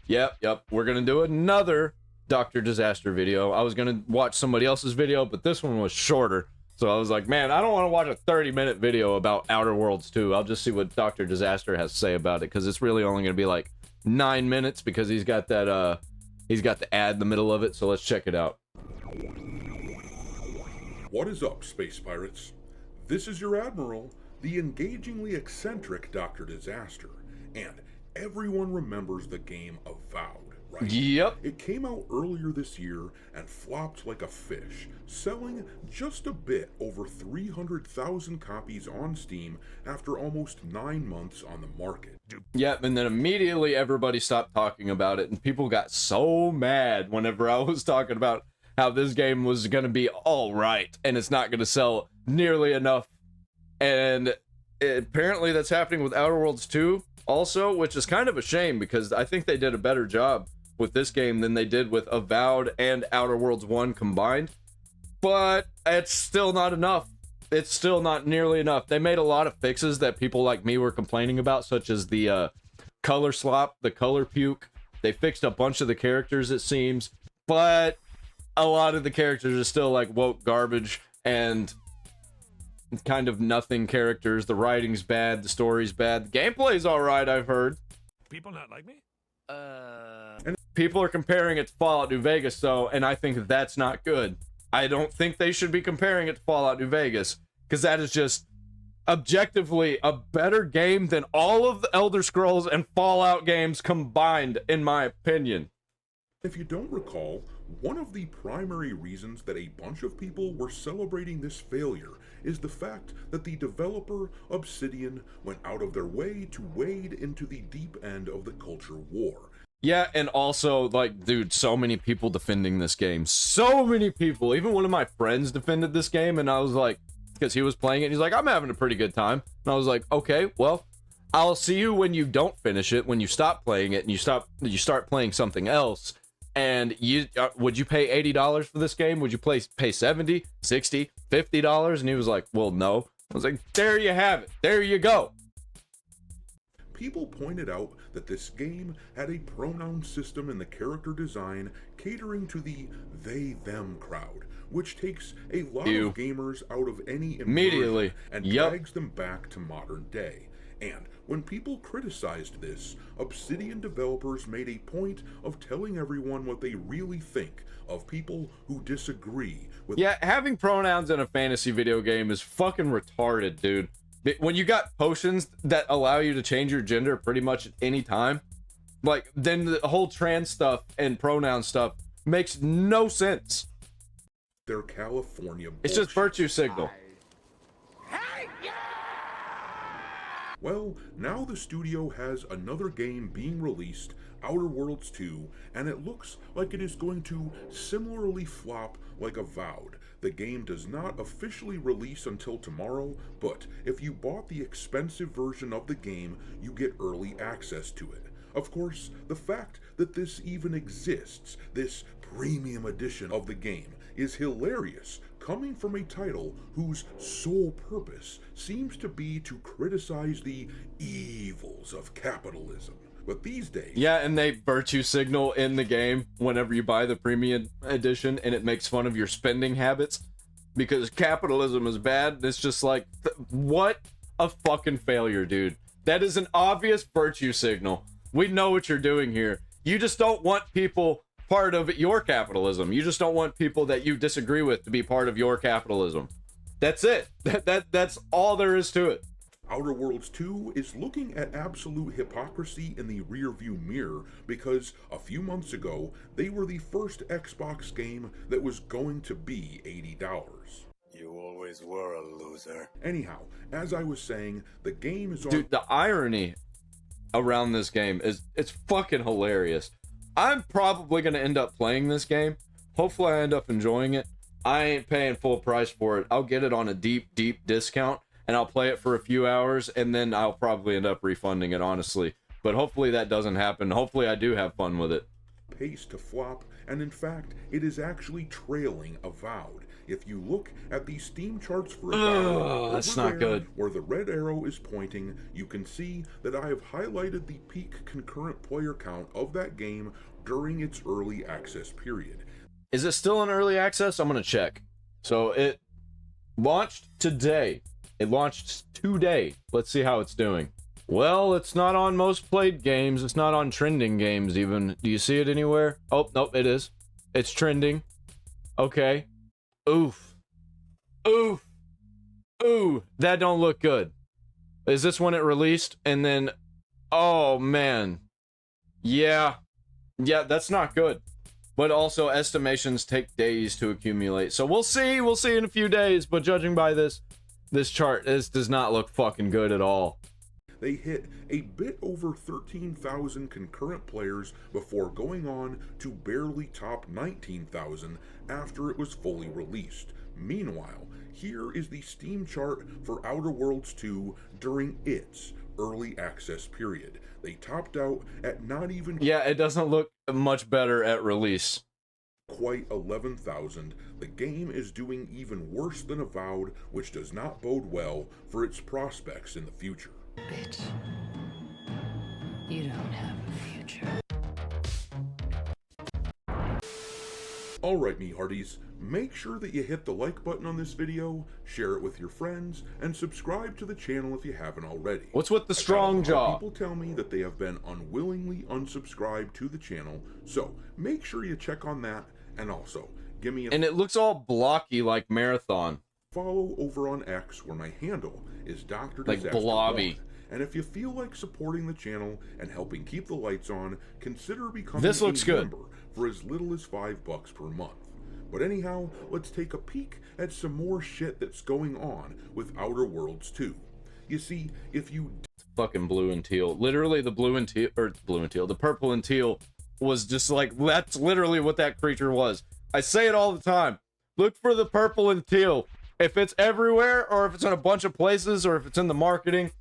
Yep. We're gonna do another Dr. Disaster video. I was gonna watch somebody else's video, but this one was shorter. So I was like, man, I don't want to watch a 30-minute video about Outer Worlds 2. I'll just see what Dr. Disaster has to say about it, because it's really only gonna be like 9 minutes, because he's got that he's got the ad in the middle of it. So let's check it out. What is up, space pirates? This is your admiral, the engagingly eccentric Dr. Disaster, and everyone remembers the game Avowed, right? Yep. It came out earlier this year and flopped like a fish, selling just a bit over 300,000 copies on Steam after almost 9 months on the market. Yep, and then immediately everybody stopped talking about it, and people got so mad whenever I was talking about how this game was gonna be alright, and it's not gonna sell nearly enough. And apparently that's happening with Outer Worlds 2 also, which is kind of a shame, because I think they did a better job with this game than they did with Avowed and Outer Worlds 1 combined. But it's still not enough. It's still not nearly enough. They made a lot of fixes that people like me were complaining about, such as the color slop, the color puke. They fixed a bunch of the characters, it seems, but a lot of the characters are still like woke garbage and kind of nothing characters. The writing's bad, the story's bad, the gameplay's alright, I've heard. People not like me? People are comparing it to Fallout New Vegas, though, and I think that's not good. I don't think they should be comparing it to Fallout New Vegas, because that is just objectively a better game than all of the Elder Scrolls and Fallout games combined, in my opinion. If you don't recall, one of the primary reasons that a bunch of people were celebrating this failure is the fact that the developer, Obsidian, went out of their way to wade into the deep end of the culture war. Yeah, and also, like, dude, so many people defending this game. So many people. Even one of my friends defended this game, and I was like, because he was playing it, and he's like, I'm having a pretty good time. And I was like, okay, well, I'll see you when you don't finish it, when you stop playing it, and you start playing something else. And would you pay $80 for this game? Would you pay $70, $60, $50? And he was like, well, no. I was like, there you have it. There you go. People pointed out that this game had a pronoun system in the character design catering to the they-them crowd, which takes a lot of gamers out of any immersion and drags them back to modern day. And when people criticized this, Obsidian developers made a point of telling everyone what they really think of people who disagree with... Yeah, having pronouns in a fantasy video game is fucking retarded, dude. When you got potions that allow you to change your gender pretty much at any time, like, then the whole trans stuff and pronoun stuff makes no sense. They're California bullshit. It's just virtue signal. Well, now the studio has another game being released, Outer Worlds 2, and it looks like it is going to similarly flop like Avowed. The game does not officially release until tomorrow, but if you bought the expensive version of the game, you get early access to it. Of course, the fact that this even exists, this premium edition of the game, is hilarious, coming from a title whose sole purpose seems to be to criticize the evils of capitalism. But these days... Yeah, and they virtue signal in the game whenever you buy the premium edition, and it makes fun of your spending habits, because capitalism is bad. It's just like, what a fucking failure, dude. That is an obvious virtue signal. We know what you're doing here. You just don't want people part of your capitalism. You just don't want people that you disagree with to be part of your capitalism. That's it. That's all there is to it. Outer Worlds 2 is looking at absolute hypocrisy in the rearview mirror, because a few months ago, they were the first Xbox game that was going to be $80. You always were a loser. Anyhow, as I was saying, the game is on... Dude, the irony around this game is, it's fucking hilarious. I'm probably going to end up playing this game. Hopefully I end up enjoying it. I ain't paying full price for it. I'll get it on a deep discount, and I'll play it for a few hours, and then I'll probably end up refunding it, honestly. But hopefully that doesn't happen. Hopefully I do have fun with it. Pace to flop, and in fact, it is actually trailing Avowed. If you look at the Steam charts for Avowed, that's not good. Where the red arrow is pointing, you can see that I have highlighted the peak concurrent player count of that game during its early access period. Is it still in early access? I'm gonna check. So it launched today. It launched today. Let's see how it's doing. Well, it's not on most played games. It's not on trending games even. Do you see it anywhere? Oh, nope, it is. It's trending. Okay. Oof. Oof. Ooh, that don't look good. Is this when it released? And then, oh man. Yeah. Yeah, that's not good. But also, estimations take days to accumulate. So we'll see. We'll see in a few days. But judging by this chart, this does not look fucking good at all. They hit a bit over 13,000 concurrent players before going on to barely top 19,000 after it was fully released. Meanwhile, here is the Steam chart for Outer Worlds 2 during its early access period. They topped out at not even... Yeah, it doesn't look much better at release. Quite 11,000. The game is doing even worse than Avowed, which does not bode well for its prospects in the future. Bitch, you don't have a future. Alright, me hearties, make sure that you hit the like button on this video, share it with your friends, and subscribe to the channel if you haven't already. What's with the strong jaw? People tell me that they have been unwillingly unsubscribed to the channel, so make sure you check on that, and also, give me a And it looks all blocky like Marathon. follow over on X, where my handle is Dr. Like Disaster blobby. 1. And if you feel like supporting the channel and helping keep the lights on, consider becoming This looks a good. member for as little as $5 per month. But anyhow, let's take a peek at some more shit that's going on with Outer Worlds 2. You see, if you Fucking blue and teal. Literally the blue and teal, or blue and teal, the purple and teal was just like, that's literally what that creature was. I say it all the time. Look for the purple and teal. If it's everywhere, or if it's in a bunch of places, or if it's in the marketing,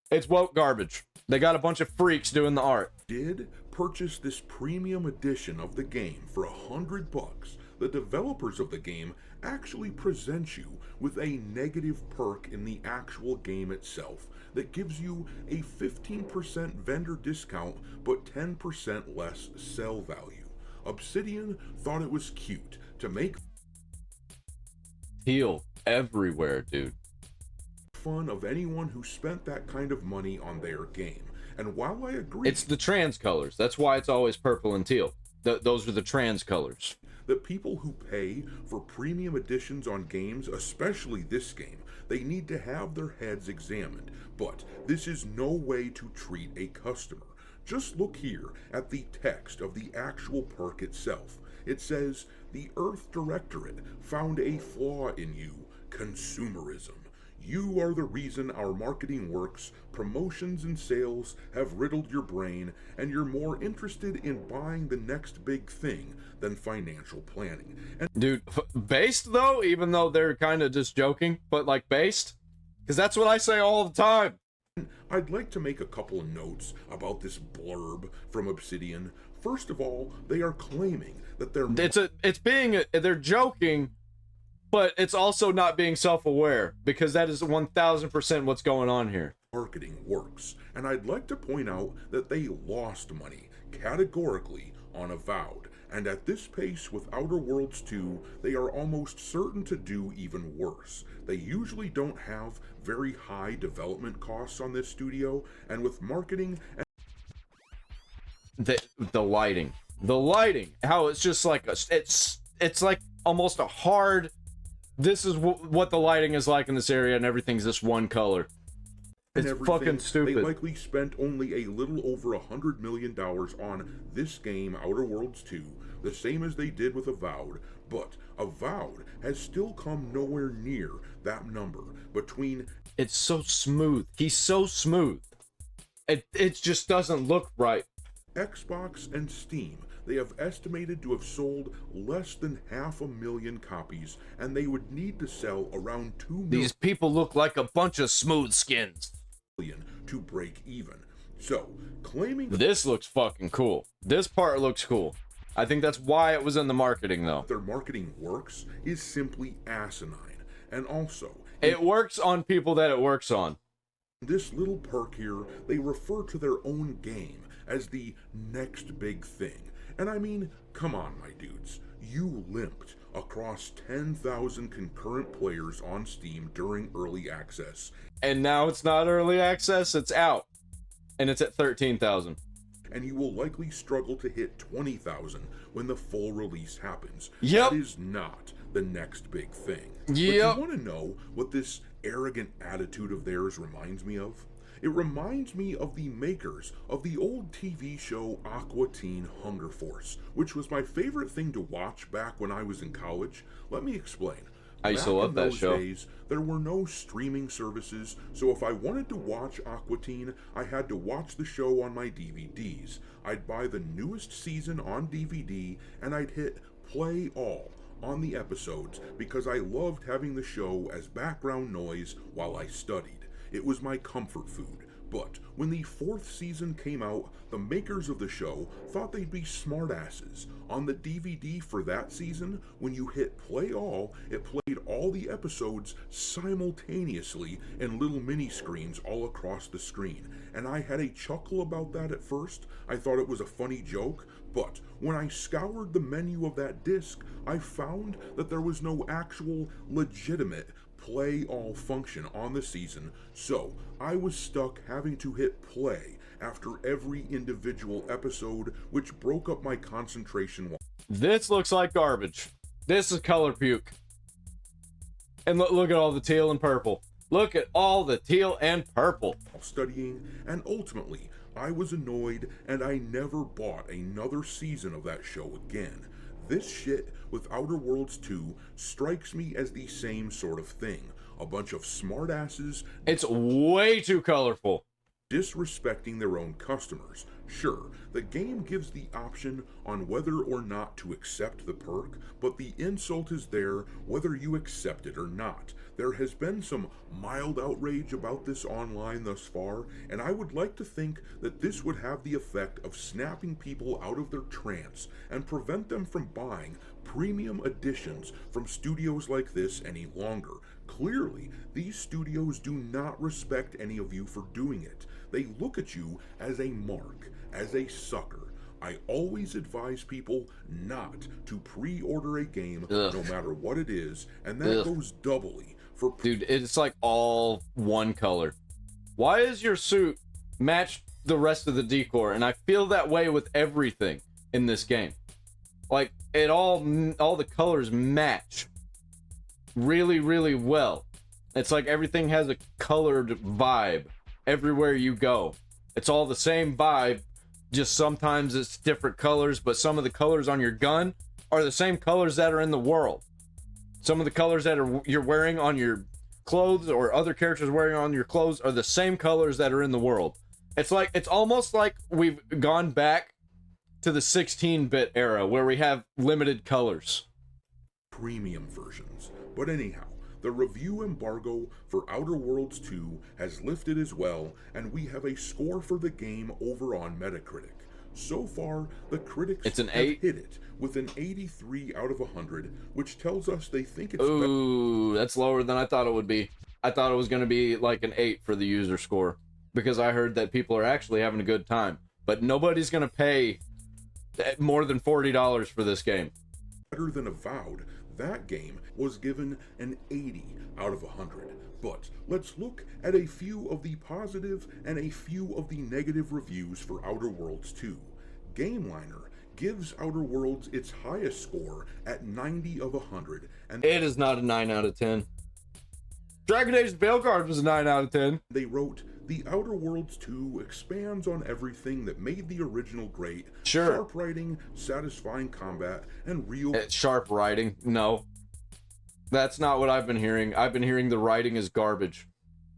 it's woke garbage. They got a bunch of freaks doing the art. did purchase this premium edition of the game for $100, the developers of the game actually present you with a negative perk in the actual game itself that gives you a 15% vendor discount but 10% less sell value. Obsidian thought it was cute to make Teal everywhere, dude. fun of anyone who spent that kind of money on their game. And while I agree It's the trans colors. That's why it's always purple and teal. Those are the trans colors. that people who pay for premium editions on games, especially this game, they need to have their heads examined. But this is no way to treat a customer. Just look here at the text of the actual perk itself. It says, "The Earth Directorate found a flaw in you, consumerism. You are the reason our marketing works, promotions and sales have riddled your brain, and you're more interested in buying the next big thing than financial planning." And Dude, based though, even though they're kind of just joking, but like based, because that's what I say all the time. I'd like to make a couple of notes about this blurb from Obsidian. First of all, they are claiming that They're joking, but it's also not being self-aware, because that is 1000% what's going on here. marketing works, and I'd like to point out that they lost money, categorically, on Avowed, and at this pace with Outer Worlds 2, they are almost certain to do even worse. They usually don't have very high development costs on this studio, and with marketing and The lighting, how it's just like it's like almost a hard. This is what the lighting is like in this area, and everything's this one color. It's everything, fucking stupid. They likely spent only a little over $100 million on this game, Outer Worlds 2, the same as they did with Avowed, but Avowed has still come nowhere near that number. Between It's so smooth. He's so smooth. It just doesn't look right. Xbox and Steam, they have estimated to have sold less than 500,000 copies, and they would need to sell around 2 These people look like a bunch of smooth skins. million to break even. So, claiming This looks fucking cool. This part looks cool. I think that's why it was in the marketing, though. Their marketing works is simply asinine. And also, It works on people that it works on. this little perk here, they refer to their own game as the next big thing. And I mean, come on, my dudes. You limped across 10,000 concurrent players on Steam during early access. And now it's not early access, it's out. And it's at 13,000. And you will likely struggle to hit 20,000 when the full release happens. Yep. That is not the next big thing. Yep. But you want to know what this arrogant attitude of theirs reminds me of? It reminds me of the makers of the old TV show Aqua Teen Hunger Force, which was my favorite thing to watch back when I was in college. Let me explain. I used to love that show. Days, there were no streaming services, so if I wanted to watch Aqua Teen, I had to watch the show on my DVDs. I'd buy the newest season on DVD, and I'd hit play all on the episodes because I loved having the show as background noise while I studied. It was my comfort food. But when the 4th season came out, the makers of the show thought they'd be smartasses. On the DVD for that season, when you hit play all, it played all the episodes simultaneously in little mini screens all across the screen. And I had a chuckle about that at first. I thought it was a funny joke. But when I scoured the menu of that disc, I found that there was no actual legitimate play all function on the season, so I was stuck having to hit play after every individual episode, which broke up my concentration. This looks like garbage. This is color puke. And look at all the teal and purple. Look at all the teal and purple. While studying, and ultimately, I was annoyed and I never bought another season of that show again. This shit with Outer Worlds 2 strikes me as the same sort of thing. A bunch of smartasses. It's way too colorful. Disrespecting their own customers. Sure, the game gives the option on whether or not to accept the perk, but the insult is there whether you accept it or not. There has been some mild outrage about this online thus far, and I would like to think that this would have the effect of snapping people out of their trance and prevent them from buying premium editions from studios like this any longer. Clearly, these studios do not respect any of you for doing it. They look at you as a mark, as a sucker. I always advise people not to pre-order a game, no matter what it is, and that goes doubly for... Dude, it's like all one color. Why is your suit match the rest of the decor? And I feel that way with everything in this game. Like, it all the colors match really, really well. It's like everything has a colored vibe everywhere you go. It's all the same vibe, just sometimes it's different colors, but some of the colors on your gun are the same colors that are in the world. Some of the colors that you're wearing on your clothes or other characters wearing on your clothes are the same colors that are in the world. It's almost like we've gone back to the 16-bit era where we have limited colors. Premium versions. But anyhow, the review embargo for Outer Worlds 2 has lifted as well, and we have a score for the game over on Metacritic. So far, the critics have hit it with an 83 out of 100, which tells us they think it's... Ooh, that's lower than I thought it would be. I thought it was going to be like an 8 for the user score, because I heard that people are actually having a good time. But nobody's going to pay more than $40 for this game. Better than Avowed. That game was given an 80 out of 100. But let's look at a few of the positive and a few of the negative reviews for Outer Worlds 2. GameLiner gives Outer Worlds its highest score at 90 of 100. And it is not a 9 out of 10. Dragon Age Veilguard was a 9 out of 10. They wrote, "The Outer Worlds 2 expands on everything that made the original great. Sure. Sharp writing, satisfying combat, and real..." Sharp writing? No. That's not what I've been hearing. I've been hearing the writing is garbage.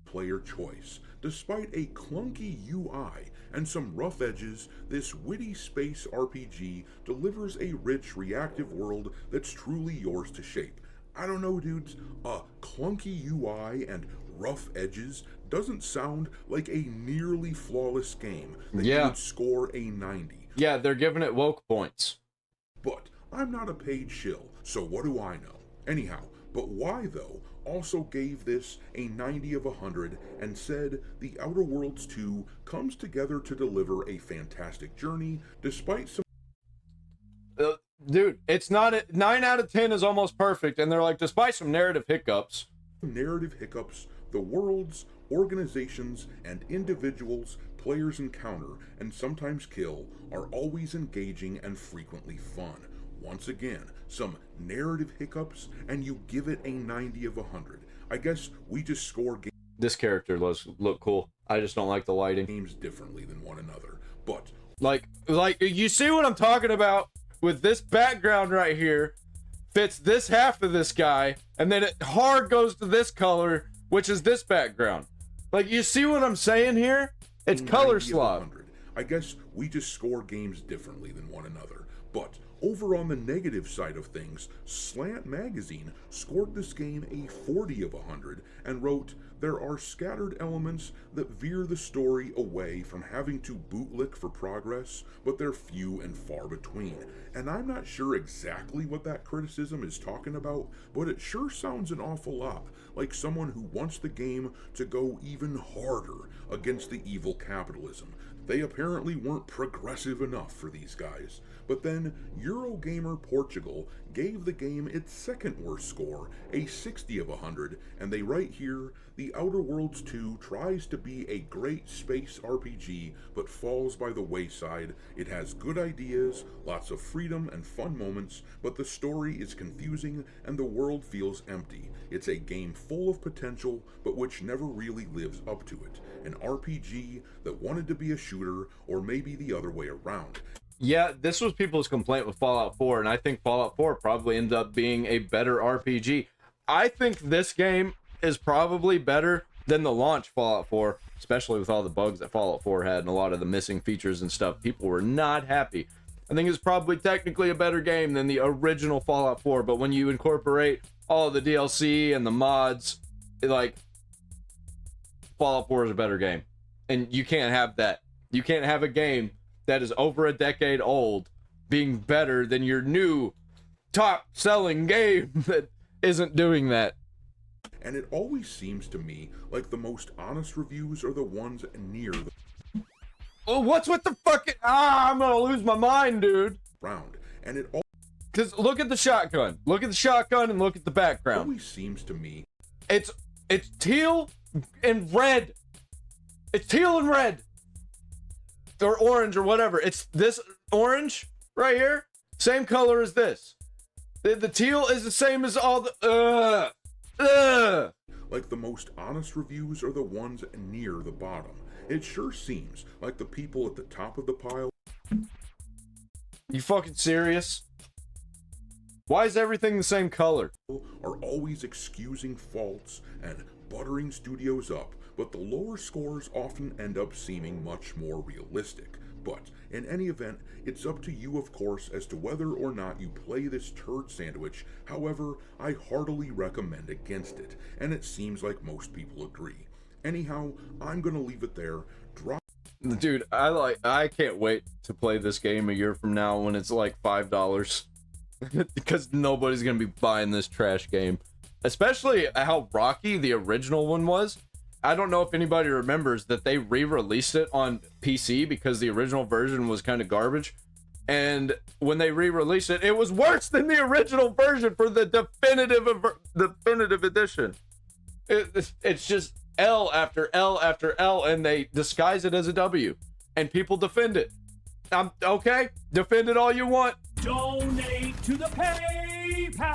Player choice. Despite a clunky UI and some rough edges, this witty space RPG delivers a rich, reactive world that's truly yours to shape. I don't know, dudes. A clunky UI and rough edges doesn't sound like a nearly flawless game that you would score a 90. Yeah, they're giving it woke points. But I'm not a paid shill, so what do I know? Anyhow, but why though also gave this a 90 of 100 and said The Outer Worlds 2 comes together to deliver a fantastic journey despite some Dude, it's not 9 out of 10 is almost perfect, and they're like, despite some narrative hiccups, the worlds, organizations, and individuals players encounter and sometimes kill are always engaging and frequently fun. Once again, some narrative hiccups, and you give it a 90 of 100. I guess we just score this character look cool. I just don't like the lighting. Games differently than one another, but like you see what I'm talking about with this background right here fits this half of this guy, and then it hard goes to this color, which is this background. Like, you see what I'm saying here? It's color slop. I guess we just score games differently than one another, but over on the negative side of things, Slant Magazine scored this game a 40 of 100 and wrote, there are scattered elements that veer the story away from having to bootlick for progress, but they're few and far between. And I'm not sure exactly what that criticism is talking about, but it sure sounds an awful lot like someone who wants the game to go even harder against the evil capitalism. They apparently weren't progressive enough for these guys. But then Eurogamer Portugal gave the game its second worst score, a 60 of 100, and they write here, The Outer Worlds 2 tries to be a great space RPG, but falls by the wayside. It has good ideas, lots of freedom and fun moments, but the story is confusing and the world feels empty. It's a game full of potential, but which never really lives up to it. An RPG that wanted to be a shooter, or maybe the other way around. Yeah, this was people's complaint with Fallout 4, and I think Fallout 4 probably ended up being a better RPG. I think this game is probably better than the launch Fallout 4, especially with all the bugs that Fallout 4 had and a lot of the missing features and stuff. People were not happy. I think it's probably technically a better game than the original Fallout 4, but when you incorporate all the DLC and the mods, like, Fallout 4 is a better game. And you can't have that. You can't have a game that is over a decade old being better than your new top selling game that isn't doing that. And it always seems to me like the most honest reviews are the ones near the Oh, what's with the fucking I'm gonna lose my mind, dude. round. And it Cause look at the shotgun. Look at the shotgun and look at the background. always seems to me It's teal and red. It's teal and red. Or orange or whatever. It's this orange right here. Same color as this. The teal is the same as all the like the most honest reviews are the ones near the bottom. It sure seems like the people at the top of the pile. You fucking serious? Why is everything the same color? Are always excusing faults and buttering studios up, but the lower scores often end up seeming much more realistic. But in any event, it's up to you, of course, as to whether or not you play this turd sandwich. However, I heartily recommend against it, and it seems like most people agree. Anyhow, I'm gonna leave it there. Dude, I can't wait to play this game a year from now when it's like $5. Because nobody's gonna be buying this trash game. Especially how rocky the original one was. I don't know if anybody remembers that they re-released it on PC because the original version was kind of garbage. And when they re-released it, it was worse than the original version for the definitive edition. It's just L after L after L, and they disguise it as a W. And people defend it. Okay, defend it all you want. Donate to the PayPal!